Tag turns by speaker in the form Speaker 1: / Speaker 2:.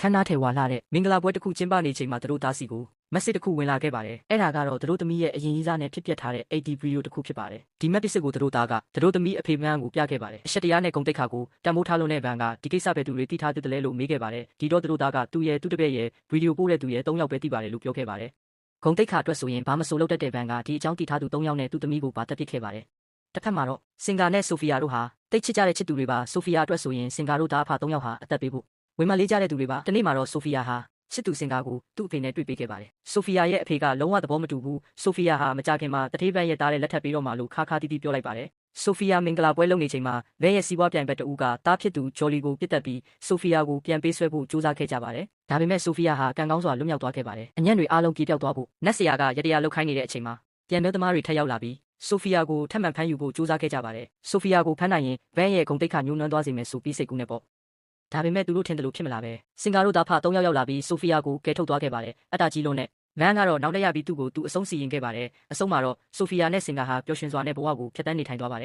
Speaker 1: ခန်းနားထဲဝါလာတဲ့မင်္ဂလာပွဲတစ်ခုကျင်းပနေချိန်မှာသူတို့သားစီကိုမက်ဆေ့တစ်ခုဝင်လာခဲ့ပါတယ်။အဲ့ဒါကတော့သူတို့သမီးရဲ့အရင်ကြီးစားနဲ့ဖြစ်ပျက်ထားတဲ့ AD ဗီဒီယိုတစ်ခုဖြစ်ပါတယ်။ဒီမက်တစ်စစ်ကိုသူတို့သားကသူတို့သမီးအဖေမန်းကိုပြခဲ့ပါတယ်။အချက်တရားနဲ့ဂုဏ်သိက္ခာကိုတန်ဖိုးထားလို့တဲ့ဗန်ကဒီကိစ္စပဲသူတွေသိထားသစ်တယ်လို့မေးခဲ့ပါတယ်။ဒီတော့သူတို့သားကသူ့ရဲ့သူ့တပည့်ရဲ့ဗီဒီယိုပို့တဲ့သူရဲ့3ယောက်ပဲသိပါတယ်လို့ပြောခဲ့ပါတယ်။ဂုဏ်သိက္ခာအတွက်ဆိုရင်ဘာမဆိုလုပ်တတ်တဲ့ဗန်ကဒီအကြောင်းသိထားသူ3ယောက်နဲ့သူ့သမီးကိုပါတက်ပစ်ခဲ့ပါတယ်။တစ်ဖက်မှာတော့စင်ကာနဲ့ဆိုဖီယာတို့ဟာတိတ်ချစ်ကြတဲ့ချစ်သူတွေပါဆိုဖီယာအတွက်ဆိုရင်စင်ကာတို့သားအဖ3ယောက်ဟာအသက်ပေးဖို့ဝေမလေးကြတဲ့သူတွေပါဒီနေ့မှာတော့ဆိုဖီယာဟာချစ်သူစင်ကာကိုသူ့အဖေနဲ့တွေ့ပေးခဲ့ပါတယ်။ဆိုဖီယာရဲ့အဖေကလုံးဝသဘောမတူဘူး။ဆိုဖီယာဟာမကြခင်မှာတထေးပန်းရဲ့သားတဲ့လက်ထပ်ပေးတော့မှလို့ခါခါတီးတီးပြောလိုက်ပါတယ်။ဆိုဖီယာမင်္ဂလာပွဲလုပ်နေချိန်မှာဘဲရဲ့စီးပွားပြိုင်ဘက်တဦးကသားဖြစ်သူဂျော်လီကိုပြစ်တက်ပြီးဆိုဖီယာကိုပြန်ပေးဆွဲဖို့ကြိုးစားခဲ့ကြပါတယ်။ဒါပေမဲ့ဆိုဖီယာဟာကံကောင်းစွာလွတ်မြောက်သွားခဲ့ပါတယ်။အညံ့တွေအားလုံးပြေးပြောက်သွားဖို့နတ်ဆရာကရတရားလုတ်ခိုင်းနေတဲ့အချိန်မှာပြန်မဲသမားတွေထပ်ရောက်လာပြီးဆိုဖီယာကိုထပ်မံဖမ်းယူဖို့ကြိုးစားခဲ့ကြပါတယ်။ဆိုဖီယာကိုဖမ်းနိုင်ရင်ဘဲရဲ့ဂုဏ်သိက္ခာညှိုးနှွမ်းသွားစေမယ်ဆိုပြီးစိတ်ကူးနေပေါ့။ဒါပေမဲ့သူတို့ထင်တယ်လို့ဖြစ်မလာပဲစင်ကာတို့သားဖ3ယောက်ရောက်လာပြီးဆိုဖီယာကိုကယ်ထုတ်သွားခဲ့ပါတယ်အတ္တကြီးလုံးနဲ့မန်းကတော့နောက်တရပြီးသူ့ကိုသူအဆုံးစီရင်ခဲ့ပါတယ်အဆုံးမှာတော့ဆိုဖီယာနဲ့စင်ကာဟာပျော်ရွှင်စွာနဲ့ဘဝကိုဖျက်ဆီးနေထိုင်သွားပါတယ်